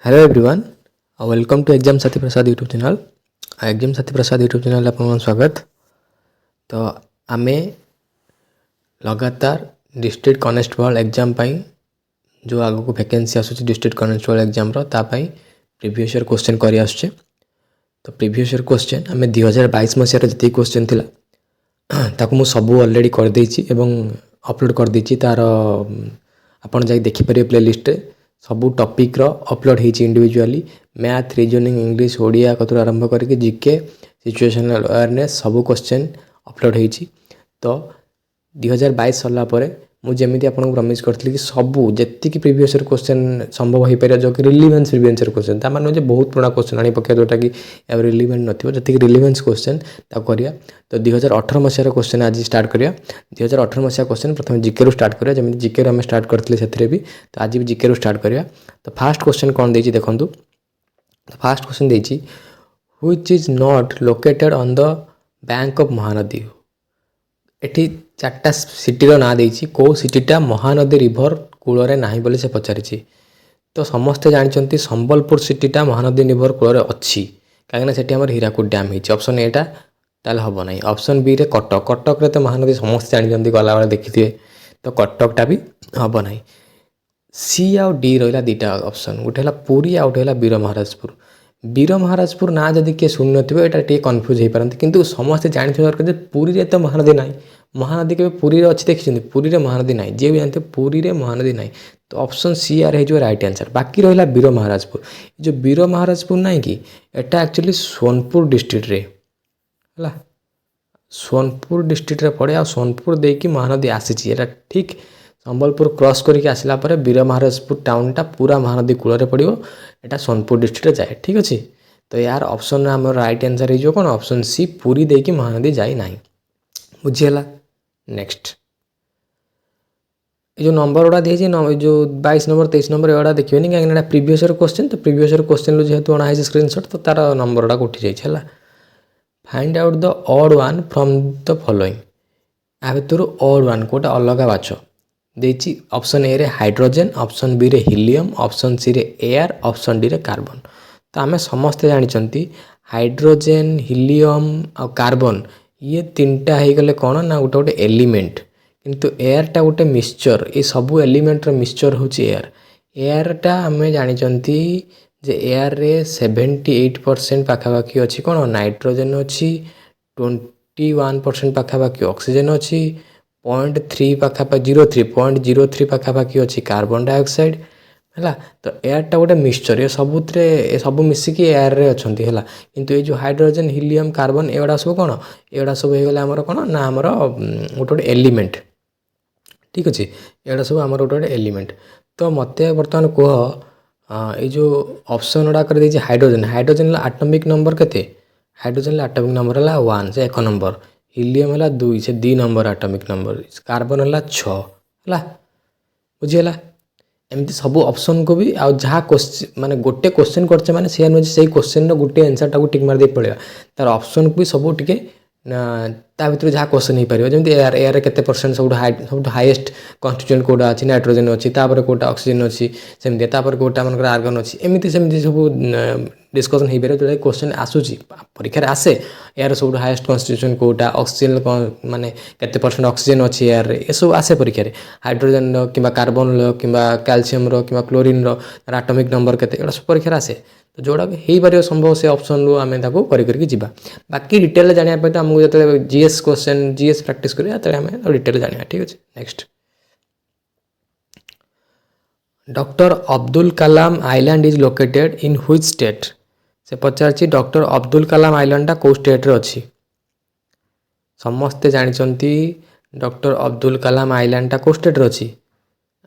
Hello everyone, welcome to exam साथी Prasad YouTube channel. Exam साथी Prasad YouTube channel आपन स्वागत। तो आमे लगातार डिस्ट्रिक्ट कनेस्टेबल एग्जाम पाई जो आगो को वैकेंसी आसुची डिस्ट्रिक्ट कनेस्टेबल एग्जाम रो ता पाई प्रीवियस ईयर क्वेश्चन करी आसुचे। तो प्रीवियस ईयर क्वेश्चन आमे 2022 मसिया जति क्वेश्चन थिला ताको मु सब ऑलरेडी कर देछि एवं अपलोड कर देछि। तार आपन जाई देखि परिबे प्लेलिस्ट रे सबू टॉपिक रो अपलोड होती individually math reasoning English Odia कतु आरंभ करके जीके सिचुएशनल अवेयरनेस सबू क्वेश्चन अपलोड होती। तो 2022 सरला मुझे आपको प्रमिश करी कि सबू जी प्रीवियस क्वेश्चन संभव हो पारे जो कि रिलीवेंस प्रीवियस क्वेश्चन ता माने बहुत पुराना क्वेश्चन आनी पकड़ जोटा कि रिलीवेंट नथिबो जी रिलीवेंस क्वेश्चन करिया। तो 2018 मसीहार क्वेश्चन आज स्टार्ट करिया। 2018 मसीहा क्वेश्चन प्रथम जीके रू स्टार्ट करिया जमी जीके रू आम स्टार्ट करथिले सेथरे भी। तो आज भी जीके रू स्टार्ट करिया। तो फास्ट क्वेश्चन कौन देछि देखंतु। तो फास्ट क्वेश्चन देछि which is not located on the bank of Mahanadi. एठी चार्टा सिटीर ना देछि को सिटीटा महानदी रिभर कूल ना बोली से पचारि। तो समस्ते जानते संबलपुर सिटीटा महानदी रिभर कूल अच्छी कहीं से हीराकुद डैम होती। ऑप्शन एटा ताल हम ना। ऑप्शन बी रे कटक कटक रे तो महानदी समस्ते जानते गला बेले देखी थे। तो कटकटा भी हम ना। सी आउ डी रहा दुटा ऑप्शन गोटे है पुरी आउ गोटे है वीर महाराजपुर। वीर महाराजपुर ना जदि किए शुणी नथिबे एटा टे कन्फ्यूज हो पारती किंतु समस्ते जानते दरकार पुरी रे तो महानदी ना। महानदी के पुरी रे अच्छी देखी पुरी रे महानदी ना जी भी जानते पुरी रे महानदी ना। तो ऑप्शन सी आर हो राइट आंसर। बाकी रहा वीर महाराजपुर। जो वीर महाराजपुर ना कि एटा एक्चुअली सोनपुर डिस्ट्रिक्ट रे है सोनपुर डिस्ट्रिक्ट रे पड़े आ सोनपुर देकी महानदी आसी एटा ठीक संबलपुर क्रॉस करके आसला पर वीर महाराजपुर टाउनटा पूरा महानदी कूल पड़ो एटा सोनपुर डिस्ट्रिक्ट जाए। ठीक अच्छे। तो यार ऑप्शन आम राइट आंसर हो कौन ऑप्शन सी पुरी देकी महानदी जाए ना। बुझीगला। नेक्स्ट जो नंबर गुड़ा दिए जो 22 नंबर 23 नंबर एगुड़ा देखिए कहीं प्रीवियस ईयर क्वेश्चन। तो प्रीवियस ईयर क्वेश्चन जेहेतु अणाई स्क्रीनशॉट तो तार नंबर गुड़ा उठी जाए। Find out the odd one from the following. आ भर ऑड वन कोटा अलग बाछ देछि। ऑप्शन ए रे हाइड्रोजन ऑप्शन बी रे हीलियम ऑप्शन सी रे एयर ऑप्शन डी रे कार्बन। तो आम समस्ते जानते हाइड्रोजन हीलियम आ कार्बन ये तीनटा हो गले कौन ना गोटे गोटे एलिमेंट किंतु एयरटा गोटे मिक्सचर ये सबू एलिमेंटर मिक्सचर हूँ एयर। एयरटा आम जानते जे एयर रे 78% पाखापाखि अच्छी कौन नाइट्रोजन अच्छी 21% पाखापाखि ऑक्सीजन अच्छी 0.3 पाखापाखि 0.03 पाखापाखि अच्छी कार्बन डाइऑक्साइड है। तो एयरटा गोटे मिक्सचर ये सब मिसिकी एयर रे अच्छा है किंतु ये जो हाइड्रोजन हीलियम कार्बन एगुड़ा सब कौन एगुड़ा सब हो गला कौन ना आमर गोटे गोटे एलिमेंट। ठीक अच्छे। एगुड़ा सब आमर गोटे गोटे एलिमेंट। तो मत बर्तमान कह ये जो ऑप्शन गुड़ा कर हाइड्रोजन हाइड्रोजन एटॉमिक नंबर केते हाइड्रोजन एटॉमिक नंबर है 1 से 1 नंबर हीलियम है 2 से 2 नंबर एटॉमिक नंबर कार्बन है 6 है। बुझीगला। एमती सब ऑप्शन को भी आ जहाँ क्वेश्चन माने गोटे क्वेश्चन करचे माने से नुहे से क्वेश्चन गोटे आंसर टाक टिक मार दे पड़ेगा तार ऑप्शन को भी सब टिके ता भीतर जहाँ क्वेश्चन हो पार जमी एयर एयर के परसेंट सब हाईएस्ट कन्स्टिट्यूएंट कौटा अच्छी नाइट्रोजन अच्छी कौटा ऑक्सीजन अच्छी सेमती कौटा मन आर्गन अच्छी एमती सेमती सब डिस्कसन हो पारे जो क्वेश्चन आसूसी परीक्षा आसे एयर सब हाईएस्ट कन्स्टिट्यूएंट कौटा ऑक्सीजन माने केते परसेंट ऑक्सीजन अच्छी एयर ये सब आसे परीक्षा हाइड्रोजन कि कार्बन कि कैल्शियम कि क्लोरीन एटॉमिक नंबर के सब परीक्षा आसे। तो जोड़ा भी हो पार संभव से ऑप्शन रू आम करके जीवा। बाकी डिटेल जानापी तो आमको जो जीएस क्वेश्चन जीएस प्रैक्टिस करें आम डिटेल जाना। ठीक अच्छे। Next doctor Abdul Kalam island is located in which state. से पचार डॉक्टर अब्दुल कलाम आइलैंडटा कौ स्टेट रे अच्छी। समस्ते जानते डॉक्टर अब्दुल कलाम आइलैंडटा कौ स्टेट रे अच्छी।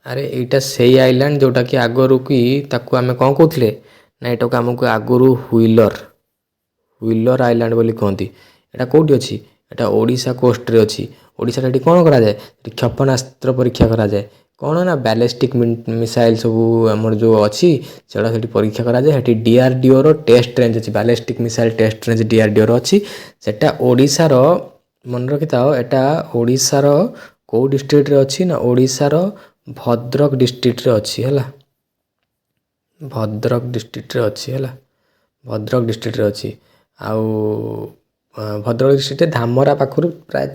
अरे यहाँ से आइलैंड जोटा कि आगरू की ताकू आम कौन कहते ना यहाँ को आमको आगुरी व्हीलर आइलैंड बोली कहती। यहाँ कौटी अच्छी यहाँ ओडिशा कोस्ट रे अच्छी। ओडिशा ये कौन कराए क्षेपणास्त्र परीक्षा कराए कौन ना बैलिस्टिक मिसाइल सब आमर जो अच्छी से परीक्षा कराए। डीआरडीओ रो टेस्ट रेंज अच्छी ballistic missile test range DRDO रो अच्छी सेटा ओडिशा रो मन रखी था। यहाँ ओडिशा रो कौ डिस्ट्रिक्ट रे अच्छी ना ओडिशा रो भद्रक डिस्ट्रिक्ट रे अच्छी है। ଭଦ୍ରକ ଡିଷ୍ଟ୍ରିକ୍ଟରେ ଅଛି ହେଲା, ଭଦ୍ରକ ଡିଷ୍ଟ୍ରିକ୍ଟରେ ଅଛି। ଆଉ ଭଦ୍ରକ ଡିଷ୍ଟ୍ରିକ୍ଟରେ ଧାମରା ପାଖରୁ ପ୍ରାୟ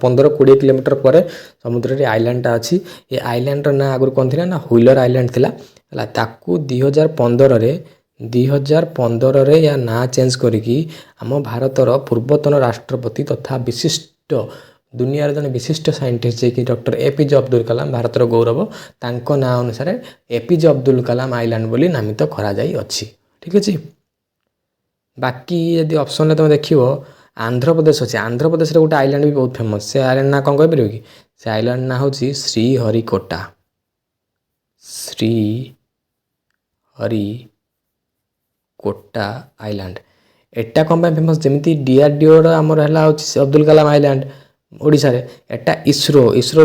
15-20 କିଲୋମିଟର ପରେ ସମୁଦ୍ରରେ ଆଇଲ୍ୟାଣ୍ଡଟା ଅଛି। ଏ ଆଇଲ୍ୟାଣ୍ଡର ନାଁ ଆଗରୁ କ'ଣ ଥିଲା ନା ହୁଇଲର ଆଇଲ୍ୟାଣ୍ଡ ଥିଲା ହେଲା। ତାକୁ 2015ରେ ୟା ନାଁ ଚେଞ୍ଜ କରିକି ଆମ ଭାରତର ପୂର୍ବତନ ରାଷ୍ଟ୍ରପତି ତଥା ବିଶିଷ୍ଟ ଦୁନିଆର ଜଣେ ବିଶିଷ୍ଟ ସାଇଣ୍ଟିଷ୍ଟ ଯିଏକି ଡକ୍ଟର APJ ଅବଦୁଲ କଲାମ, ଭାରତର ଗୌରବ, ତାଙ୍କ ନାଁ ଅନୁସାରେ APJ ଅବଦୁଲ କଲାମ ଆଇଲ୍ୟାଣ୍ଡ ବୋଲି ନାମିତ କରାଯାଇଅଛି। ଠିକ୍ ଅଛି। ବାକି ଯଦି ଅପସନରେ ତୁମେ ଦେଖିବ ଆନ୍ଧ୍ରପ୍ରଦେଶ ଅଛି। ଆନ୍ଧ୍ରପ୍ରଦେଶରେ ଗୋଟେ ଆଇଲ୍ୟାଣ୍ଡ ବି ବହୁତ ଫେମସ୍। ସେ ଆଇଲ୍ୟାଣ୍ଡ ନାଁ କ'ଣ କହିପାରିବ କି? ସେ ଆଇଲ୍ୟାଣ୍ଡ ନାଁ ହେଉଛି ଶ୍ରୀହରିକୋଟା। ଶ୍ରୀହରିକୋଟା ଆଇଲ୍ୟାଣ୍ଡ। ଏଟା କ'ଣ ପାଇଁ ଫେମସ୍? ଯେମିତି DRDOର ଆମର ହେଲା ହେଉଛି ଅବଦୁଲ କଲାମ ଆଇଲ୍ୟାଣ୍ଡ ଓଡ଼ିଶାରେ, ଏଟା ଇସ୍ରୋ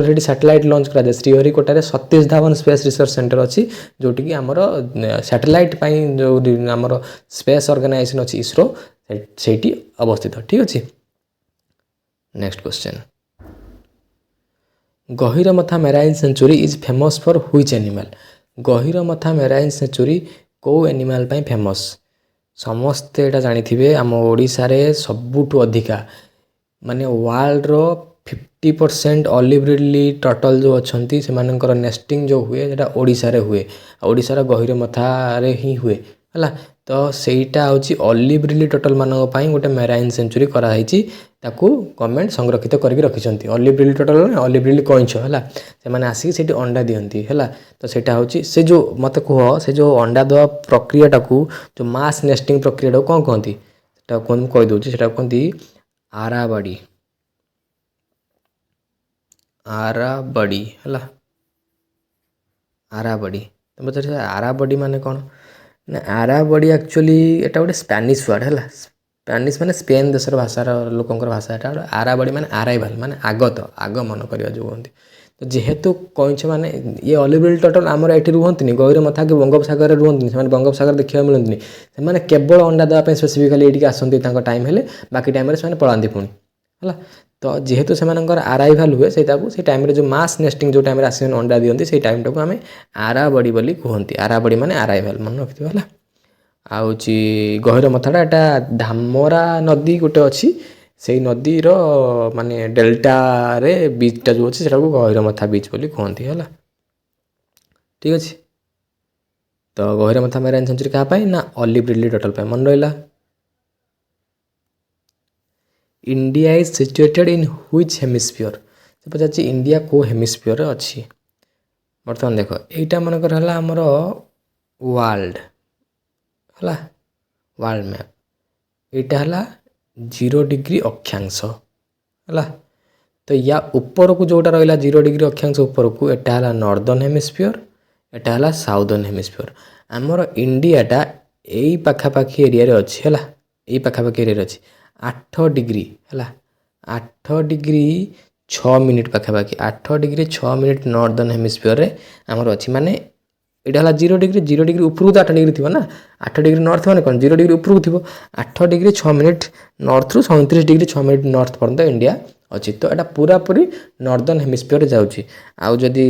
ସେଠି ସାଟେଲାଇଟ୍ ଲଞ୍ଚ କରାଯାଏ। ଶ୍ରୀହରିକୋଟାରେ Satish Dhawan space research centre ଅଛି, ଯେଉଁଠିକି ଆମର ସାଟେଲାଇଟ୍ ପାଇଁ ଯେଉଁ ଆମର ସ୍ପେସ୍ ଅର୍ଗାନାଇଜେସନ୍ ଅଛି ଇସ୍ରୋ, ସେଇଠି ଅବସ୍ଥିତ। ଠିକ୍ ଅଛି। Next question, Gahirmatha marine century is famous for which animal? Gahirmatha marine century କେଉଁ ଆନିମାଲ୍ ପାଇଁ ଫେମସ୍? ସମସ୍ତେ ଏଇଟା ଜାଣିଥିବେ, ଆମ ଓଡ଼ିଶାରେ ସବୁଠୁ ଅଧିକା ମାନେ ୱାର୍ଲଡର 50% ଅଲିଭ୍ ରିଡ୍ଲି ଟର୍ଟଲ୍ ଯେଉଁ ଅଛନ୍ତି ସେମାନଙ୍କର ନେଷ୍ଟିଂ ଯେଉଁ ହୁଏ ସେଇଟା ଓଡ଼ିଶାରେ ହୁଏ। ଓଡ଼ିଶାର ଗହୀରମଥାରେ ହିଁ ହୁଏ ହେଲା। ତ ସେଇଟା ହେଉଛି ଅଲିଭ୍ ରିଡ୍ଲି ଟର୍ଟଲ୍ ମାନଙ୍କ ପାଇଁ ଗୋଟେ ମେରାଇନ୍ ସେଞ୍ଚୁରୀ କରାହେଇଛି। ତାକୁ ଗଭର୍ଣ୍ଣମେଣ୍ଟ ସଂରକ୍ଷିତ କରିକି ରଖିଛନ୍ତି। ଅଲିଭ୍ ରିଡ୍ଲି ଟର୍ଟଲ୍ ମାନେ ଅଲିଭ୍ ରିଡ୍ଲି କଇଁଛ ହେଲା, ସେମାନେ ଆସିକି ସେଇଠି ଅଣ୍ଡା ଦିଅନ୍ତି ହେଲା। ତ ସେଇଟା ହେଉଛି ସେ ଯେଉଁ ମୋତେ କୁହ, ସେ ଯେଉଁ ଅଣ୍ଡା ଦେବା ପ୍ରକ୍ରିୟାଟାକୁ, ଯେଉଁ ମାସ୍ ନେଷ୍ଟିଂ ପ୍ରକ୍ରିୟାଟାକୁ କ'ଣ କହନ୍ତି? ସେଟାକୁ କୁହନ୍ତି, ମୁଁ କହିଦେଉଛି, ସେଟାକୁ କୁହନ୍ତି ଆରାବାଡ଼ି। ଆରାବାଡ଼ି ହେଲା, ଆରାବାଡ଼ି। ତୁମେ ପଚାରିବ ଆରାବାଡ଼ି ମାନେ କ'ଣ? ନା ଆରାବାଡ଼ି ଆକ୍ଚୁଆଲି ଏଟା ଗୋଟେ ସ୍ପାନିଶ ୱାର୍ଡ଼ ହେଲା। ସ୍ପାନିଶ ମାନେ ସ୍ପେନ ଦେଶର ଭାଷାର ଲୋକଙ୍କର ଭାଷା ଏଟା। ଆରାବାଡ଼ି ମାନେ ଆରାଇଭାଲ ମାନେ ଆଗମନ କରିବା ଯେଉଁ କୁହନ୍ତି। ତ ଯେହେତୁ କଇଁଛ ମାନେ ଇଏ ଅଲିଭ୍ ରିଡ୍ଲି ଟର୍ଟଲ୍ ଆମର ଏଠି ରୁହନ୍ତିନି, ଗହୀରମଥା କି ବଙ୍ଗୋପସାଗରରେ ରୁହନ୍ତିନି, ସେମାନେ ବଙ୍ଗୋପସାଗର ଦେଖିବାକୁ ମିଳନ୍ତିନି। ସେମାନେ କେବଳ ଅଣ୍ଡା ଦେବା ପାଇଁ ସ୍ପେସିଫିକାଲି ଏଇଠିକି ଆସନ୍ତି ତାଙ୍କ ଟାଇମ୍ ହେଲେ, ବାକି ଟାଇମ୍ରେ ସେମାନେ ପଳାନ୍ତି ପୁଣି ହେଲା। ତ ଯେହେତୁ ସେମାନଙ୍କର ଆରାଇଭାଲ ହୁଏ, ସେଇଟାକୁ ସେଇ ଟାଇମ୍ରେ ଯେଉଁ ମାସ୍ ନେଷ୍ଟିଂ ଯେଉଁ ଟାଇମ୍ରେ ଆସିକି ଅଣ୍ଡା ଦିଅନ୍ତି, ସେଇ ଟାଇମ୍ଟାକୁ ଆମେ ଆରାବାଡ଼ି ବୋଲି କୁହନ୍ତି। ଆରାବାଡ଼ି ମାନେ ଆରାଇଭାଲ, ମନେ ରଖିଥିବ ହେଲା। ଆଉ ହେଉଛି ଗହୀରମଥାଟା, ଏଟା ଧାମରା ନଦୀ ଗୋଟେ ଅଛି, ସେଇ ନଦୀର ମାନେ ଡେଲ୍ଟାରେ ବିଚ୍ଟା ଯେଉଁ ଅଛି ସେଟାକୁ ଗହୀରମଥା ବିଚ୍ ବୋଲି କୁହନ୍ତି ହେଲା। ଠିକ୍ ଅଛି। ତ ଗହୀରମଥା ମେରାଇନ୍ ସେଞ୍ଚୁରୀ କାହା ପାଇଁ? ନା ଅଲିଭ୍ ରିଡ୍ଲି ଟର୍ଟଲ୍ ପାଇଁ। ମନେ ରହିଲା। India is situated in which hemisphere? ସେ ପଚାରୁଛି ଇଣ୍ଡିଆ କେଉଁ ହେମିସ୍ଫିୟରରେ ଅଛି। ବର୍ତ୍ତମାନ ଦେଖ, ଏଇଟା ମନେକର ହେଲା ଆମର ୱାର୍ଲଡ ହେଲା, ୱାର୍ଲଡ ମ୍ୟାପ୍। ଏଇଟା ହେଲା 0 ଡିଗ୍ରୀ ଅକ୍ଷାଂଶ ହେଲା। ତ ୟା ଉପରକୁ ଯେଉଁଟା ରହିଲା 0 ଡିଗ୍ରୀ ଅକ୍ଷାଂଶ ଉପରକୁ, ଏଟା ହେଲା ନର୍ଦର୍ନ ହେମିସ୍ଫିୟର, ଏଟା ହେଲା ସାଉଦର୍ନ ହେମିସ୍ଫିୟର। ଆମର ଇଣ୍ଡିଆଟା ଏଇ ପାଖାପାଖି ଏରିଆରେ ଅଛି ହେଲା, ଏଇ ପାଖାପାଖି ଏରିଆରେ ଅଛି। 8 ଡିଗ୍ରୀ ହେଲା, 8 ଡିଗ୍ରୀ 6 ମିନିଟ୍ ପାଖାପାଖି, 8 ଡିଗ୍ରୀ 6 ମିନିଟ୍ ନର୍ଦର୍ନ ହେମିସ୍ଫିୟରରେ ଆମର ଅଛି। ମାନେ ଏଇଟା ହେଲା 0 ଡିଗ୍ରୀ ଉପରକୁ ତ 8 ଡିଗ୍ରୀ ଥିବ ନା। 8 ଡିଗ୍ରୀ ନର୍ଥ ମାନେ କ'ଣ? 0 ଡିଗ୍ରୀ ଉପରକୁ ଥିବ। 8 ଡିଗ୍ରୀ 6 ମିନିଟ୍ ନର୍ଥରୁ 37 ଡିଗ୍ରୀ 6 ମିନିଟ୍ ନର୍ଥ ପର୍ଯ୍ୟନ୍ତ ଇଣ୍ଡିଆ ଅଛି। ତ ଏଇଟା ପୁରାପୁରି ନର୍ଦର୍ନ ହେମିସ୍ଫିୟରରେ ଯାଉଛି। ଆଉ ଯଦି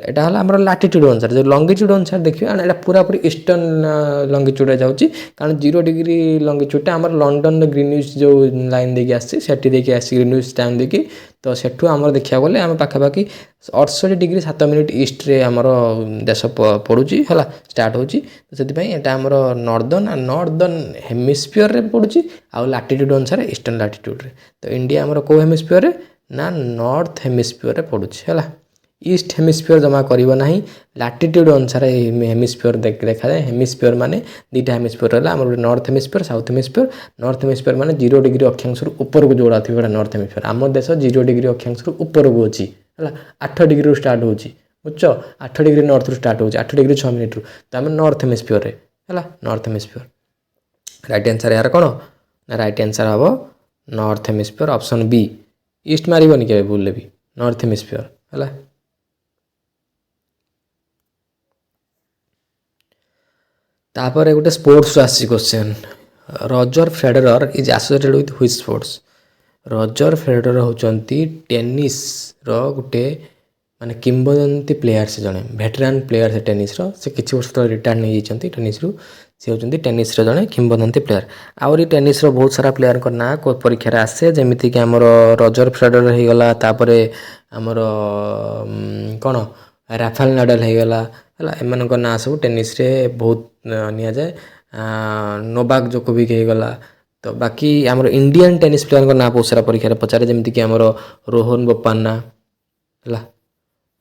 ଏଇଟା ହେଲା ଆମର ଲାଟିଟ୍ୟୁଡ଼ ଅନୁସାରେ, ଯଦି ଲଙ୍ଗିଚ୍ୟୁଡ଼ ଅନୁସାରେ ଦେଖିବା ଏଇଟା ପୁରାପୁରି ଇଷ୍ଟର୍ଣ୍ଣ ଲଙ୍ଗିଚ୍ୟୁଡ଼ରେ ଯାଉଛି। କାରଣ 0 ଡିଗ୍ରୀ ଲଙ୍ଗିଚ୍ୟୁଡ଼ଟା ଆମର ଲଣ୍ଡନର ଗ୍ରୀନୱିଚ୍ ଯେଉଁ ଲାଇନ୍ ଦେଇକି ଆସିଛି, ସେଠି ଦେଇକି ଆସିଛି ଗ୍ରୀନୱିଚ୍ ଟାଇମ୍ ଦେଇକି। ତ ସେଠୁ ଆମର ଦେଖିବାକୁ ଗଲେ ଆମେ ପାଖାପାଖି 68 ଡିଗ୍ରୀ 7 ମିନିଟ୍ ଇଷ୍ଟରେ ଆମର ଦେଶ ପଡ଼ୁଛି ହେଲା, ଷ୍ଟାର୍ଟ ହେଉଛି। ତ ସେଥିପାଇଁ ଏଇଟା ଆମର ନର୍ଦର୍ନ ହେମିସ୍ଫିୟରରେ ପଡ଼ୁଛି, ଆଉ ଲାଟିଟ୍ୟୁଡ଼ ଅନୁସାରେ ଇଷ୍ଟର୍ଣ୍ଣ ଲାଟିଟ୍ୟୁଡ଼ରେ। ତ ଇଣ୍ଡିଆ ଆମର କେଉଁ ହେମିସ୍ଫିୟରରେ? ନା ନର୍ଥ ହେମିସ୍ଫିୟରରେ ପଡ଼ୁଛି ହେଲା। ଇଷ୍ଟ ହେମିସ୍ଫିୟର ଜମା କରିବ ନାହିଁ। ଲାଟିଟ୍ୟୁଡ଼ ଅନୁସାରେ ହେମିସ୍ଫିୟର ଦେଖାଯାଏ। ହେମିସ୍ଫିୟର ମାନେ ଦୁଇଟା ହେମିସ୍ଫିୟର ରହିଲା, ଆମର ଗୋଟେ north hemisphere, south hemisphere. North hemisphere ମାନେ 0 ଡିଗ୍ରୀ ଅକ୍ଷାଂଶରୁ ଉପରକୁ ଯେଉଁଟା ଥିବ ସେଇଟା ନର୍ଥ ହେମିସ୍ଫିୟର। ଆମ ଦେଶ 0 ଡିଗ୍ରୀ ଅକ୍ଷାଂଶରୁ ଉପରକୁ ଅଛି ହେଲା, 8 ଡିଗ୍ରୀରୁ ଷ୍ଟାର୍ଟ ହେଉଛି, ବୁଝୁଛ? 8 ଡିଗ୍ରୀ ନର୍ଥରୁ ଷ୍ଟାର୍ଟ ହେଉଛି, 8 ଡିଗ୍ରୀ 6 ମିନିଟ୍ରୁ। ତ ଆମେ ନର୍ଥ ହେମିସ୍ଫିୟରରେ ହେଲା, ନର୍ଥ ହେମିସ୍ଫିୟର। ରାଇଟ୍ ଆନ୍ସର୍ ଏହାର କ'ଣ? ନା ରାଇଟ୍ ଆନ୍ସର୍ ହେବ ନର୍ଥ ହେମିସ୍ଫିୟର, ଅପସନ୍ ବି। ଇଷ୍ଟ ମାରିବନି କେବେ ଭୁଲରେ ବି, ନର୍ଥ ହେମିସ୍ଫିୟର ହେଲା। ତାପରେ ଗୋଟେ ସ୍ପୋର୍ଟସରୁ ଆସିଛି କ୍ୱେଶ୍ଚନ୍, ରଜର Federer is associated with which sports? ରଜର ଫେଡେରର ହେଉଛନ୍ତି ଟେନିସ୍ର ଗୋଟେ ମାନେ କିମ୍ବଦନ୍ତୀ ପ୍ଲେୟାର ସେ ଜଣେ ଭେଟରାନ୍ ପ୍ଲେୟାର ସେ ଟେନିସ୍ର ସେ କିଛି ବର୍ଷ ତଳେ ରିଟାୟାର୍ଡ ନେଇଯାଇଛନ୍ତି ଟେନିସ୍ରୁ ସେ ହେଉଛନ୍ତି ଟେନିସ୍ର ଜଣେ କିମ୍ବଦନ୍ତୀ ପ୍ଲେୟାର। ଆହୁରି ଟେନିସ୍ର ବହୁତ ସାରା ପ୍ଲେୟାରଙ୍କ ନାଁ ପରୀକ୍ଷାରେ ଆସେ ଯେମିତିକି ଆମର ରଜର ଫେଡରର ହେଇଗଲା ତାପରେ ଆମର କ'ଣ ରାଫେଲ ନାଡାଲ ହେଇଗଲା ହେଲା ଏମାନଙ୍କ ନାଁ ସବୁ ଟେନିସ୍ରେ ବହୁତ ନିଆଯାଏ। ନୋଭାକ ଜୋକୋଭିକ୍ ହେଇଗଲା। ତ ବାକି ଆମର ଇଣ୍ଡିଆନ୍ ଟେନିସ୍ ପ୍ଲେୟାରଙ୍କ ନାଁ ବହୁତ ସାରା ପରୀକ୍ଷାରେ ପଚାରେ ଯେମିତିକି ଆମର ରୋହନ ବୋପାନ୍ନା ହେଲା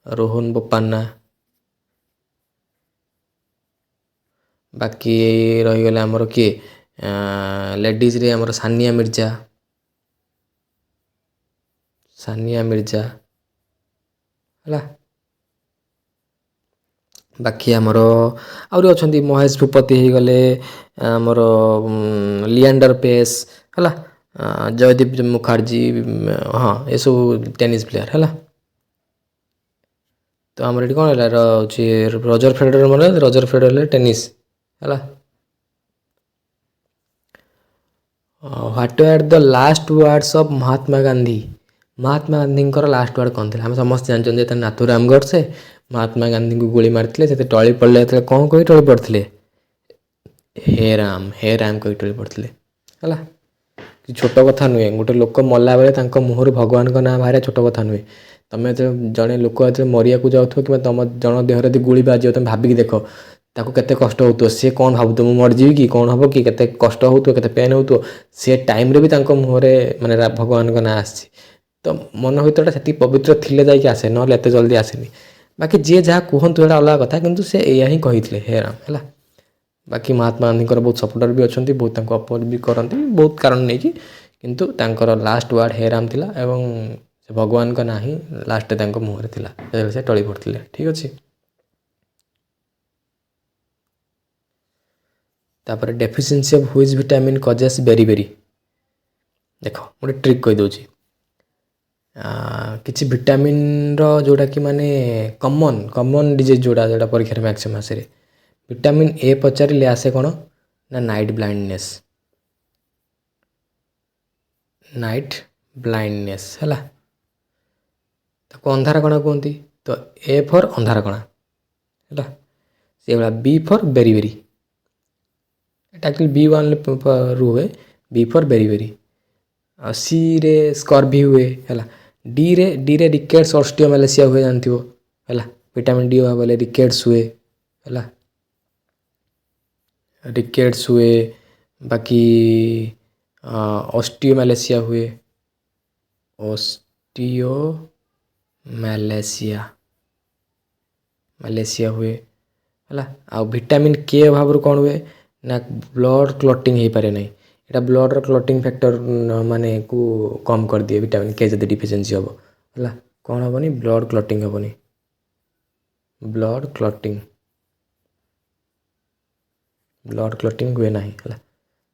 ରୋହନ ବୋପାନ୍ନା ବାକି ରହିଗଲେ ଆମର କିଏ ଲେଡ଼ିଜ୍ରେ ଆମର ସାନିଆ ମିର୍ଜା ହେଲା। ବାକି ଆମର ଆହୁରି ଅଛନ୍ତି ମହେଶ ଭୂପତି ହେଇଗଲେ ଆମର ଲିଆଣ୍ଡର ପେସ୍ ହେଲା ଜୟଦୀପ ମୁଖାର୍ଜୀ ହଁ ଏସବୁ ଟେନିସ୍ ପ୍ଲେୟାର ହେଲା। ତ ଆମର ଏଠି କ'ଣ ହେଲା ହେଉଛି ରଜର ଫେଡରର ମାନେ ରଜର ଫେଡରର ହେଲେ ଟେନିସ୍ ହେଲା। What R the last words of Mahatma Gandhi. Mahatma ଗାନ୍ଧୀଙ୍କର ଲାଷ୍ଟ ୱାର୍ଡ଼ କ'ଣ ଥିଲା ଆମେ ସମସ୍ତେ ଜାଣିଛନ୍ତି ଯେତେବେଳେ ନାଥୁରାମ ଗଡ଼ସେ ମହାତ୍ମା ଗାନ୍ଧୀଙ୍କୁ ଗୁଳି ମାରିଥିଲେ ସେତେ ଟଳି ପଡ଼ିଲେ ଯେତେବେଳେ କ'ଣ କହି ଟଳି ପଡ଼ିଥିଲେ ହେ ରାମ କହି ଟଳି ପଡ଼ିଥିଲେ ହେଲା। ଛୋଟ କଥା ନୁହେଁ ଗୋଟେ ଲୋକ ମଲାବେଳେ ତାଙ୍କ ମୁହଁରୁ ଭଗବାନଙ୍କ ନାଁ ବାହାରିବା ଛୋଟ କଥା ନୁହେଁ। ତୁମେ ଯେତେବେଳେ ଜଣେ ଲୋକ ଯେତେବେଳେ ମରିବାକୁ ଯାଉଥିବ କିମ୍ବା ତୁମ ଜଣ ଦେହରେ ଯଦି ଗୁଳି ବାଜିବ ତୁମେ ଭାବିକି ଦେଖ ତାକୁ କେତେ କଷ୍ଟ ହେଉଥିବ ସିଏ କ'ଣ ଭାବୁଥିବ ମୁଁ ମରିଯିବି କି କ'ଣ ହେବ କି କେତେ କଷ୍ଟ ହେଉଥିବ କେତେ ପେନ୍ ହେଉଥିବ ସେ ଟାଇମ୍ରେ ବି ତାଙ୍କ ମୁହଁରେ ମାନେ ଭଗବାନଙ୍କ ନାଁ ଆସିଛି। ତ ମନ ଭିତରଟା ସେତିକି ପବିତ୍ର ଥିଲେ ଯାଇକି ଆସେ ନହେଲେ ଏତେ ଜଲ୍ଦି ଆସେନି। ବାକି ଯିଏ ଯାହା କୁହନ୍ତୁ ଏଇଟା ଅଲଗା କଥା କିନ୍ତୁ ସେ ଏଇଆ ହିଁ କହିଥିଲେ ହେ ରାମ ହେଲା। ବାକି ମହାତ୍ମା ଗାନ୍ଧୀଙ୍କର ବହୁତ ସପୋର୍ଟର ବି ଅଛନ୍ତି ବହୁତ ତାଙ୍କୁ ଅପୋଜ ବି କରନ୍ତି ବହୁତ କାରଣ ନେଇକି କିନ୍ତୁ ତାଙ୍କର ଲାଷ୍ଟ ୱାର୍ଡ଼ ହେ ରାମ ଥିଲା ଏବଂ ସେ ଭଗବାନଙ୍କ ନାଁ ହିଁ ଲାଷ୍ଟରେ ତାଙ୍କ ମୁହଁରେ ଥିଲା ଯେତେବେଳେ ସେ ଟଳି ପଡ଼ିଥିଲେ ଠିକ୍ ଅଛି। ତାପରେ deficiency of which vitamin causes berry ଦେଖ ଗୋଟେ ଟ୍ରିକ୍ କହିଦେଉଛି କିଛି ଭିଟାମିନ୍ର ଯେଉଁଟାକି ମାନେ କମନ୍ ଡିଜିଜ୍ ଯେଉଁଟା ପରୀକ୍ଷାରେ ମ୍ୟାକ୍ସିମମ୍ ମାସରେ ଭିଟାମିନ୍ ଏ ପଚାରିଲେ ଆସେ କ'ଣ ନା ନାଇଟ୍ ବ୍ଲାଇଣ୍ଡନେସ୍ ହେଲା। ତାକୁ ଅନ୍ଧାର କଣା କୁହନ୍ତି ତ ଏ ଫର୍ ଅନ୍ଧାର କଣା ହେଲା। ସେଇଭଳିଆ ବି ଫର୍ ବେରି ଏଟା ଆକ୍ଚୁଆଲି B1 ରୁହେ ବି ଫର୍ ବେରି ଆଉ ସିରେ ସ୍କର୍ଭି ହୁଏ ହେଲା। ଡିରେ ରିକେଟ୍ସ ଅଷ୍ଟିଓମାଲେସିଆ ହୁଏ ଜାଣିଥିବ ହେଲା। ଭିଟାମିନ୍ ଡି ଅଭାବ ହେଲେ ରିକେଟ୍ସ ହୁଏ ହେଲା ବାକି ଅଷ୍ଟିଓମାଲେସିଆ ହୁଏ ମାଲେସିଆ ହୁଏ ହେଲା। ଆଉ ଭିଟାମିନ୍ କେ ଅଭାବରୁ କ'ଣ ହୁଏ ନା ବ୍ଲଡ଼ କ୍ଲଟିଂ ହେଇପାରେ ନାହିଁ ଏଇଟା ବ୍ଲଡ଼ର କ୍ଲଟିଂ ଫ୍ୟାକ୍ଟର ମାନେ କୁ କମ୍ କରିଦିଏ ଭିଟାମିନ୍ କେ ଯଦି ଡିଫିସିଏନ୍ସି ହେବ ହେଲା। କ'ଣ ହେବନି ବ୍ଲଡ଼ କ୍ଲଟିଂ ହେବନି ବ୍ଲଡ଼ କ୍ଲଟିଂ ହୁଏ ନାହିଁ ହେଲା।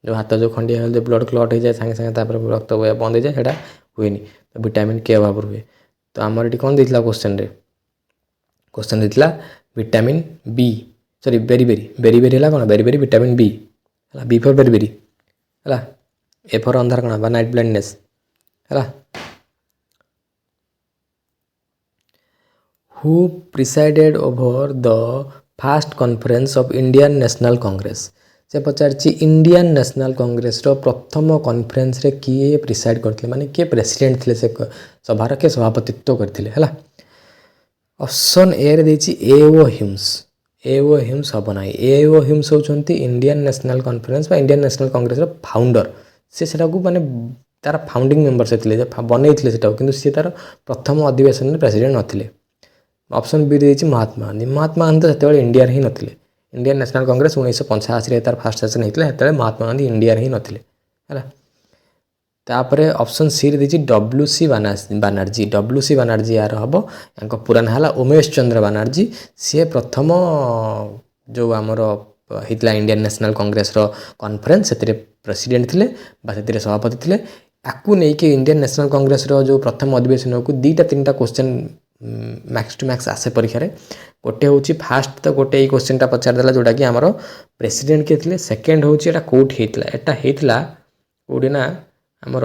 ଯେଉଁ ହାତ ଯେଉଁ ଖଣ୍ଡିଆ ହେଲେ ବ୍ଲଡ଼ କ୍ଲଟ୍ ହେଇଯାଏ ସାଙ୍ଗେ ସାଙ୍ଗେ ତାପରେ ରକ୍ତ ବହିବା ବନ୍ଦ ହେଇଯାଏ ସେଇଟା ହୁଏନି ତ ଭିଟାମିନ୍ କେ ଅଭାବରୁ ହୁଏ। ତ ଆମର ଏଠି କ'ଣ ଦେଇଥିଲା କୋଶ୍ଚେନ୍ ଦେଇଥିଲା ଭିଟାମିନ୍ ବେରି ହେଲା କ'ଣ ବେରି ଭିଟାମିନ୍ ବି ହେଲା। ବି ଫର୍ ବେରି ହେଲା। ଏ ଫର୍ ଅନ୍ଧାର କଣା ବା ନାଇଟ୍ ବ୍ଲାଇଣ୍ଡନେସ୍ ହେଲା। Who presided over the first conference of Indian National Congress. ସେ ପଚାରିଛି ଇଣ୍ଡିଆନ୍ ନ୍ୟାସନାଲ୍ କଂଗ୍ରେସର ପ୍ରଥମ କନଫରେନ୍ସରେ କିଏ ପ୍ରିସାଇଡ୍ କରିଥିଲେ ମାନେ କିଏ ପ୍ରେସିଡେଣ୍ଟ ଥିଲେ ସେ ସଭାର କିଏ ସଭାପତିତ୍ୱ କରିଥିଲେ ହେଲା। ଅପସନ୍ ଏରେ ଦେଇଛି ଏ ଓ ହ୍ୟୁମ୍ସ ହେବ ନାହିଁ। ଏ ଓ ହ୍ୟୁମ୍ସ ହେଉଛନ୍ତି ଇଣ୍ଡିଆନ୍ ନ୍ୟାସନାଲ୍ କନଫରେନ୍ସ ବା ଇଣ୍ଡିଆନ୍ ନ୍ୟାସନାଲ୍ କଂଗ୍ରେସର ଫାଉଣ୍ଡର ସେ ସେଟାକୁ ମାନେ ତାର ଫାଉଣ୍ଡିଂ ମେମ୍ବର ସେ ଥିଲେ ବନେଇଥିଲେ ସେଟାକୁ କିନ୍ତୁ ସେ ତାର ପ୍ରଥମ ଅଧିବେଶନରେ ପ୍ରେସିଡେଣ୍ଟ ନଥିଲେ। ଅପସନ୍ ବି ଦେଇଛି ମହାତ୍ମା ଗାନ୍ଧୀ ତ ସେତେବେଳେ ଇଣ୍ଡିଆରେ ହିଁ ନଥିଲେ। ଇଣ୍ଡିଆନ୍ ନ୍ୟାସନାଲ୍ କଂଗ୍ରେସ 1985ରେ ତାର ଫାର୍ଷ୍ଟ ସେସନ୍ ହେଇଥିଲା ସେତେବେଳେ ମହାତ୍ମା ଗାନ୍ଧୀ ଇଣ୍ଡିଆରେ ହିଁ ନଥିଲେ ହେଲା। ତାପରେ ଅପସନ୍ ସିରେ ଦେଇଛି WC ବାନାର୍ଜୀ ୟାର ହେବ ୟାଙ୍କ ପୁରା ନାଁ ହେଲା ଉମେଶ ଚନ୍ଦ୍ର ବାନାର୍ଜୀ। ସିଏ ପ୍ରଥମ ଯେଉଁ ଆମର ହେଇଥିଲା ଇଣ୍ଡିଆନ୍ ନ୍ୟାସନାଲ୍ କଂଗ୍ରେସର କନଫରେନ୍ସ ସେଥିରେ ପ୍ରେସିଡେଣ୍ଟ ଥିଲେ ବା ସେଥିରେ ସଭାପତି ଥିଲେ। ତାକୁ ନେଇକି ଇଣ୍ଡିଆନ୍ ନ୍ୟାସନାଲ୍ କଂଗ୍ରେସର ଯେଉଁ ପ୍ରଥମ ଅଧିବେଶନକୁ 2-3ଟା କୋଶ୍ଚେନ୍ ମ୍ୟାକ୍ସ ଟୁ ମ୍ୟାକ୍ସ ଆସେ ପରୀକ୍ଷାରେ। ଗୋଟେ ହେଉଛି ଫାଷ୍ଟ ତ ଗୋଟେ ଏଇ କୋଶ୍ଚେନ୍ଟା ପଚାରିଦେଲା ଯେଉଁଟାକି ଆମର ପ୍ରେସିଡେଣ୍ଟ କିଏ ଥିଲେ। ସେକେଣ୍ଡ ହେଉଛି ଏଇଟା କେଉଁଠି ହେଇଥିଲା ଏଇଟା ହେଇଥିଲା କେଉଁଠି ନା ଆମର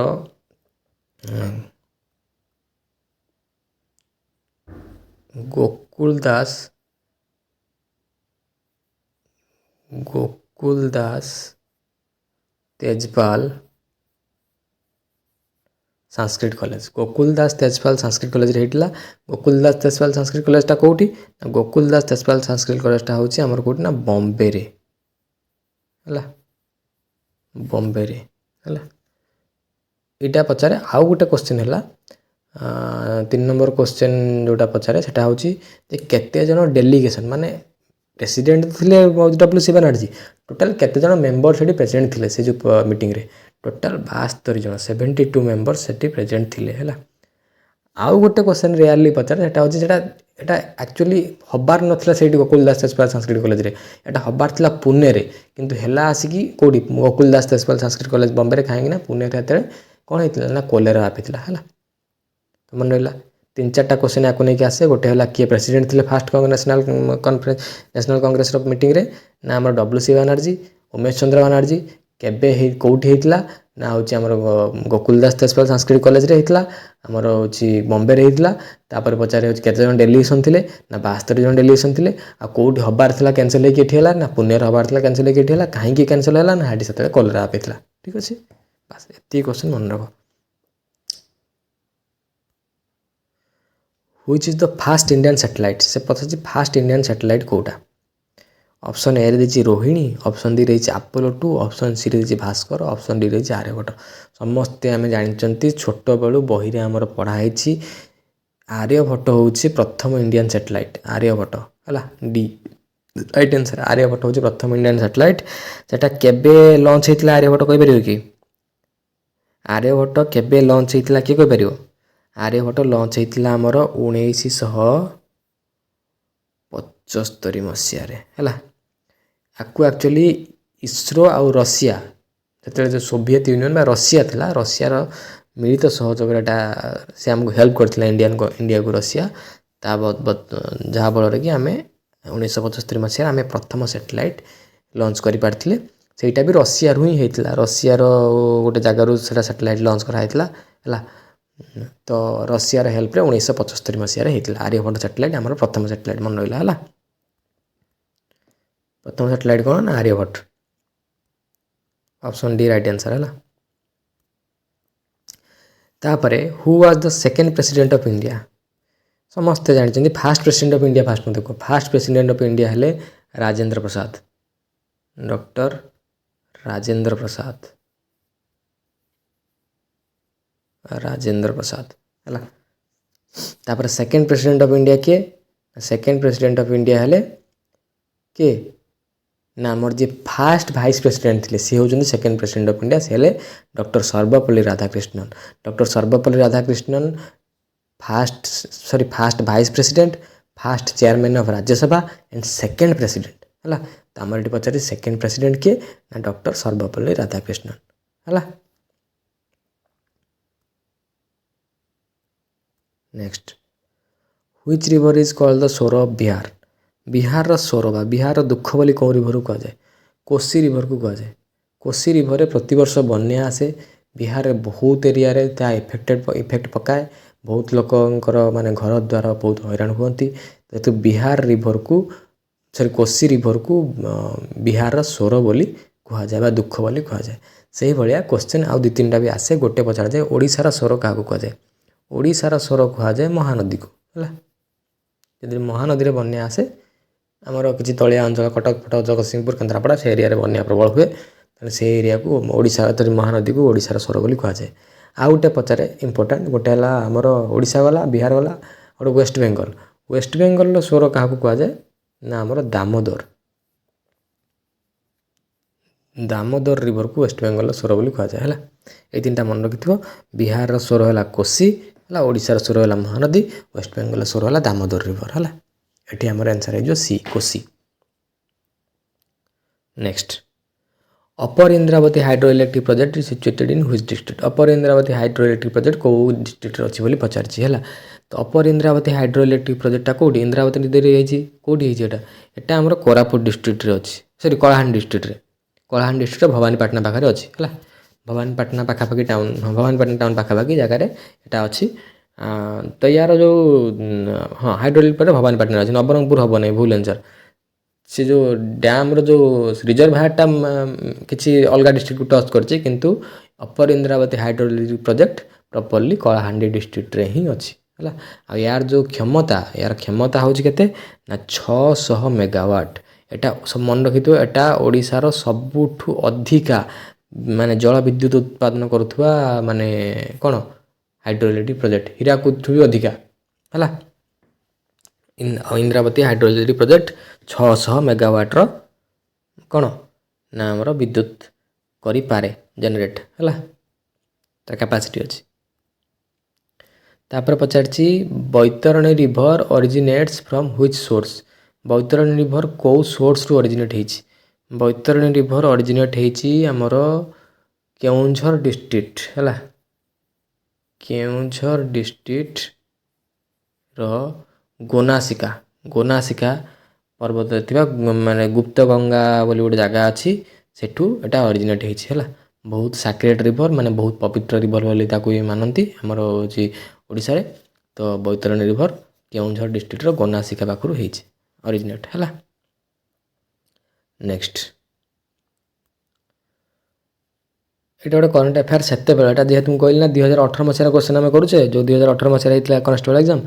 ଗୋକୁଳ ଦାସ ତେଜପାଲ संस्कृत कॉलेज गोकुलदास तेजपाल संस्कृत कॉलेज होता गोकुलदास तेजपाल संस्कृत कॉलेजटा कौटी गोकुलदास तेजपाल संस्कृत कॉलेजटा हूँ आमर कौटी ना बॉम्बे रे है बॉम्बे रे है यहाँ पचारे आउ गोटे क्वेश्चन है 3 नंबर क्वेश्चन जोटा पचारे सेटा हूँ केते जन डेलीगेशन माने प्रेसिडेंट थे WC बनर्जी टोटाल केते जन मेंबर से प्रेजेंट थे से जो मीटिंग रे टोटाल 72 जन 72 मेंबर से प्रेजेंट थे है आउ गोटे क्वेश्चन रियली पचारे सेटा हूँ सेटा एक्चुअली हबार नाला से गोकुलदास तेजपाल संस्कृत कॉलेज रे एटा हबार थिला पुणे रे किंतु हेला आसिकी कोडी गोकुलदास तेजपाल संस्कृत कॉलेज बॉम्बे रे कहीं ना पुणे रे कौन होता ना कोलेरा व्यापीला है तो मन रहा 3-4टा क्वेश्चन या नहीं आसे गोटे है किए प्रेसिडेंट थे fast national conference national Congress meeting रे ना आम WC बनर्जी उमेश चंद्र बनर्जी केबे कौटी होता ना हूँ आमर गोकुलदास तेजपाल संस्कृत कॉलेज रे होता आमर हूँ बॉम्बे रे होता तापर पचारे केते जन डेलीगेशन थे ना 72 जन डेलीगेशन थे आ कौटी हबार था कैंसल होगी ना पुणे हबार था कैंसल होगी कहीं कैंसल है ना हाटी से कोलेरा व्यापी ठीक अच्छे बस ये क्वेश्चन मन रख which is the first Indian satellite से पचार फास्ट इंडियन सैटेलाइट कौटा ऑप्शन ए रही रोहिणी ऑप्शन डी रही अपोलो 2 ऑप्शन सी रही भास्कर ऑप्शन डी रही आर्यभट्ट समस्ते आम जानते छोट बेलू बही आमर पढ़ाई आर्यभट्ट हूँ प्रथम इंडियन सैटेलाइट आर्यभट्ट है डी राइट आंसर आर्यभट्ट हूँ प्रथम इंडियन सैटेलाइट सेटा केबे लॉन्च होता आर्यभट्ट कहीपर कि आर्यभट्ट केबे लॉन्च होता किए कहीपर आर्यभट्ट लॉन्च होता आमर 1975 मसीह है आपको एक्चुअली इसरो आउ रशिया जो सोवियत यूनियन बा रशिया थिला रशियार मिलित सहयोग से आमको हेल्प करथिला इंडिया को रशिया जहाँ फल कि आम 1975 मसीह आम प्रथम सैटेलाइट लॉन्च कर पार्थिले सेटा भी रशिया ही होता रशियार गोटे जगार सैटेलाइट लॉन्च कराइला है तो रशियार हेल्प रे 1975 मसीह होता आर्यभट्ट सैटेलाइट आम प्रथम सैटेलाइट मन रहा है प्रथम सैटेलाइट कौन ना Aryabhatta option D right answer है तापर who was the second president of India समस्ते जानते first president of India first देखो फास्ट प्रेसिडेंट ऑफ इंडिया हेले राजेंद्र प्रसाद डॉक्टर राजेंद्र प्रसाद है तापर सेकेंड प्रेसिडेंट ऑफ इंडिया किए सेकेंड प्रेसिडेंट ऑफ इंडिया हेले किए ना आमर जी फास्ट भाइस प्रेसिडेंट थे सी हूँ सेकेंड प्रेसिडेंट ऑफ इंडिया से doctor Sarvepalli Radhakrishnan doctor Sarvepalli Radhakrishnan fast vice president fast chairman of Rajya Sabha and second president है तो आमर ये पचार सेकेंड प्रेसिडेंट किए ना डॉक्टर सर्वपल्ली राधाकृष्णन है next which river is called the सोर ऑफ बिहार बिहार सोर बा बिहार दुख बोली कौन रिवर को कहुए कोसी रिवर को कहुए कोसी रिवर प्रतिवर्ष बन्या आसे बिहार बहुत एरिया रे ता इफेक्ट पकाए बहुत लोकंकर माने घर द्वार बहुत हैरान हुंती जेतु बिहार रिवर को सॉरी कोसी रिवर को बिहार सोर बोली कह जाए दुख बोली कह जाए से भाया क्वेश्चन आउ 2-3टा भी आसे गोटे पचार जाए ओडिशार सोर क्या कहुए ओडिशार सोर कह जाए महानदी को है जदि महानदी रे बन्या आसे आमर किसी तलिया अंचल कटक फटक जगतसिंहपुर केन्द्रापड़ा से एरिया बन्या प्रबल हुए से एरिया को ओडिशा महानदी को ओडिशार सोर बोली कह जाए आउ गोटे पचारे इंपोर्टाट गोटे है आमर ओडिशा वाला बिहार वाला और वेस्ट बेंगल सोर क्या कह जाए ना आमर दामोदर रिवर को वेस्ट बेंगल सोर बोली कह जाए है ये 3टा मन रखि बिहार सोर है कोसी है ओडिशार सोर है महानदी वेस्ट बेंगल सोर है दामोदर रिवर है ये आमर आंसर है जो सी कोसी next upper Indravati hydro electric project is situated in which district upper Indravati hydro electric project कौ डिस्ट्रिक्ट अच्छी बोली पचारछि है तो अपर इंद्रावती हाइड्रो इलेक्ट्रिक प्रोजेक्टा कौटी इंद्रावती नदी कौटी एटा आमर कोरापुट डिस्ट्रिक्ट रे अच्छी सॉरी कलाहांडी डिस्ट्रिक्ट भवानीपाटना पाखे अच्छी है भवानीपाटना पाखापाखि टाउन भवानीपाटना टाउन पाखापाखि जगार यहाँ अच्छी ତ ୟାର ଯେଉଁ ହଁ ହାଇଡ୍ରୋଇଲେକ୍ଟ୍ରିକ୍ ଭବାନୀପାଟଣା ଅଛି, ନବରଙ୍ଗପୁର ହେବ ନାହିଁ, ଭୁଲ ଆନ୍ସର୍। ସେ ଯେଉଁ ଡ୍ୟାମ୍ର ଯେଉଁ ରିଜର୍ଭୟାରଟା କିଛି ଅଲଗା ଡିଷ୍ଟ୍ରିକ୍ଟକୁ ଟଚ୍ କରିଛି, କିନ୍ତୁ ଅପର ଇନ୍ଦ୍ରାବତୀ ହାଇଡ୍ରୋଇଲେକ୍ଟ୍ରିକ୍ ପ୍ରୋଜେକ୍ଟ ପ୍ରପରଲି କଳାହାଣ୍ଡି ଡିଷ୍ଟ୍ରିକ୍ଟରେ ହିଁ ଅଛି ହେଲା। ଆଉ ୟାର ଯେଉଁ କ୍ଷମତା ହେଉଛି କେତେ ନା 600 ମେଗାୱାଟ୍। ଏଟା ସବୁ ମନେ ରଖିଥିବ, ଏଟା ଓଡ଼ିଶାର ସବୁଠୁ ଅଧିକା ମାନେ ଜଳ ବିଦ୍ୟୁତ ଉତ୍ପାଦନ କରୁଥିବା ମାନେ କ'ଣ ହାଇଡ୍ରୋଇଲେକ୍ଟ୍ରିକ୍ ପ୍ରୋଜେକ୍ଟ, ହୀରାକୁଦଠୁ ବି ଅଧିକା ହେଲା। ଇନ୍ଦ୍ରାବତୀ ହାଇଡ୍ରୋଇଲେକ୍ଟ୍ରିକ୍ ପ୍ରୋଜେକ୍ଟ 600 ମେଗାୱାଟ୍ର କ'ଣ ନା ଆମର ବିଦ୍ୟୁତ କରିପାରେ ଜେନେରେଟ୍ ହେଲା, ତାର କାପାସିଟି ଅଛି। ତାପରେ ପଚାରିଛି Baitarani river originates from which source. Baitarani river କେଉଁ ସୋର୍ସରୁ ଅରିଜିନେଟ୍ ହେଇଛି? ବୈତରଣୀ ରିଭର ଅରିଜିନେଟ୍ ହେଇଛି ଆମର କେଉଁଝର ଡିଷ୍ଟ୍ରିକ୍ଟ ହେଲା। କେଉଁଝର ଡିଷ୍ଟ୍ରିକ୍ଟର ଗୋନାସିକା ପର୍ବତରେ ଥିବା ମାନେ ଗୁପ୍ତ ଗଙ୍ଗା ବୋଲି ଗୋଟେ ଜାଗା ଅଛି, ସେଠୁ ଏଟା ଅରିଜିନେଟ୍ ହେଇଛି ହେଲା। ବହୁତ ସାକ୍ରେଟ୍ ରିଭର, ମାନେ ବହୁତ ପବିତ୍ର ରିଭର ବୋଲି ତାକୁ ମାନନ୍ତି ଆମର ହେଉଛି ଓଡ଼ିଶାରେ। ତ ବୈତରଣୀ ରିଭର କେଉଁଝର ଡିଷ୍ଟ୍ରିକ୍ଟର ଗୋନାସିକା ପାଖରୁ ହେଇଛି ଅରିଜିନେଟ୍ ହେଲା। ନେକ୍ସଟ ଏଇଟା ଗୋଟେ କରେଣ୍ଟ ଆଫେୟାର ସେତେବେଳେ, ଏଟା ଯେହେତୁ ମୁଁ କହିଲି ନା 2018 ମସିହାର କ୍ୱେଶ୍ଚନ୍ ଆମେ କରୁଛେ, ଯେଉଁ 2018 ମସିହାରେ ହେଇଥିଲା କନଷ୍ଟେବଳ ଏକ୍ଜାମ୍,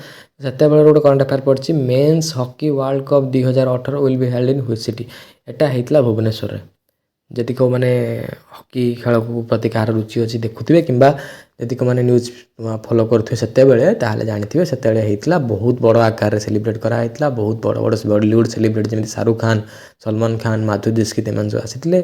ସେତେବେଳେ ଗୋଟେ କରେଣ୍ଟ ଆଫେୟାର ପଡ଼ିଛି men's hockey world cup 2018 will be held in which city. ଏଟା ହେଇଥିଲା ଭୁବନେଶ୍ୱରରେ। ଯଦି କେଉଁମାନେ ହକି ଖେଳକୁ ପ୍ରତି କାହାର ରୁଚି ଅଛି ଦେଖୁଥିବେ, କିମ୍ବା ଯଦି କେଉଁମାନେ ନ୍ୟୁଜ୍ ଫଲୋ କରୁଥିବେ ସେତେବେଳେ, ତାହେଲେ ଜାଣିଥିବେ ସେତେବେଳେ ହେଇଥିଲା। ବହୁତ ବଡ଼ ଆକାରରେ ସେଲିବ୍ରେଟ୍ କରାହେଇଥିଲା। ବହୁତ ବଡ଼ ବଲିଉଡ଼ ସେଲିବ୍ରିଟି ଯେମିତି ଶାହରୁଖ ଖାନ, ସଲମାନ ଖାନ, ମାଧୁରୀ ଦୀକ୍ଷିତ ଏମାନେ ସବୁ ଆସିଥିଲେ।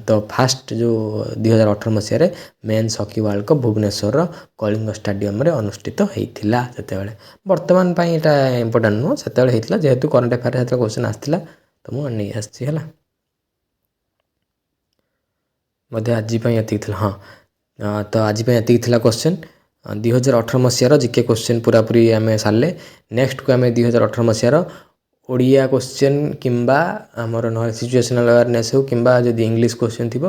ତ ଫାଷ୍ଟ ଯେଉଁ 2018 ମସିହାରେ ମେନ୍ସ ହକି ୱାର୍ଲଡ଼ କପ୍ ଭୁବନେଶ୍ୱରର କଳିଙ୍ଗ ଷ୍ଟାଡ଼ିୟମରେ ଅନୁଷ୍ଠିତ ହେଇଥିଲା ସେତେବେଳେ। ବର୍ତ୍ତମାନ ପାଇଁ ଏଇଟା ଇମ୍ପୋର୍ଟାଣ୍ଟ ନୁହଁ, ସେତେବେଳେ ହେଇଥିଲା। ଯେହେତୁ କରେଣ୍ଟ ଆଫେୟାରରେ ସେତେବେଳେ କ୍ୱେଶ୍ଚନ୍ ଆସିଥିଲା, ତ ମୁଁ ନେଇ ଆସିଛି ହେଲା। ବୋଧେ ଆଜି ପାଇଁ ଏତିକି ଥିଲା, ହଁ। ତ ଆଜି ପାଇଁ ଏତିକି ଥିଲା କ୍ୱେଶ୍ଚନ୍। 2018 ମସିହାର ଜିକେ କ୍ୱେଶ୍ଚନ୍ ପୁରାପୁରି ଆମେ ସାରିଲେ। ନେକ୍ସଟକୁ ଆମେ 2018 ମସିହାର ଓଡ଼ିଆ କ୍ୱେଶ୍ଚନ୍ କିମ୍ବା ଆମର ନହେଲେ ସିଚୁଏସନାଲ୍ ଆୱାରନେସ୍ ହେଉ, କିମ୍ବା ଯଦି ଇଂଲିଶ କ୍ୱେଶ୍ଚନ୍ ଥିବ,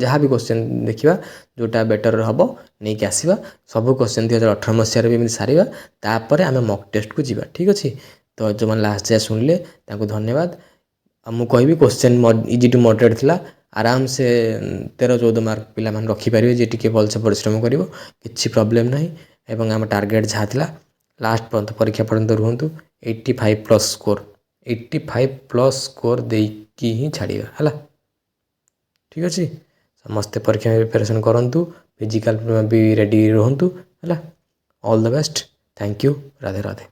ଯାହା ବି କ୍ୱେଶ୍ଚନ୍ ଦେଖିବା ଯେଉଁଟା ବେଟର୍ ହେବ ନେଇକି ଆସିବା। ସବୁ କ୍ୱେଶ୍ଚନ୍ 2018 ମସିହାରେ ବି ଏମିତି ସାରିବା। ତାପରେ ଆମେ ମକ୍ ଟେଷ୍ଟକୁ ଯିବା, ଠିକ୍ ଅଛି। ତ ଯେଉଁମାନେ ଲାଷ୍ଟ ଯାଏଁ ଶୁଣିଲେ ତାଙ୍କୁ ଧନ୍ୟବାଦ। ଆଉ ମୁଁ କହିବି କ୍ୱେଶ୍ଚନ୍ ଇଜି ଟୁ ମଡରେଟ୍ ଥିଲା। ଆରାମସେ 13-14 ମାର୍କ ପିଲାମାନେ ରଖିପାରିବେ, ଯିଏ ଟିକେ ଭଲସେ ପରିଶ୍ରମ କରିବ। କିଛି ପ୍ରୋବ୍ଲେମ୍ ନାହିଁ। ଏବଂ ଆମ ଟାର୍ଗେଟ୍ ଯାହା ଥିଲା ଲାଷ୍ଟ ପର୍ଯ୍ୟନ୍ତ ପରୀକ୍ଷା ପର୍ଯ୍ୟନ୍ତ ରୁହନ୍ତୁ। 85+ ସ୍କୋର ଦେଇକି ହିଁ ଛାଡ଼ିବା ହେଲା, ଠିକ୍ ଅଛି। ସମସ୍ତେ ପରୀକ୍ଷା ପ୍ରିପାରେସନ୍ କରନ୍ତୁ, ଫିଜିକାଲ୍ ବି ରେଡ଼ି ରୁହନ୍ତୁ ହେଲା। All the best, thank you, Radhe Radhe.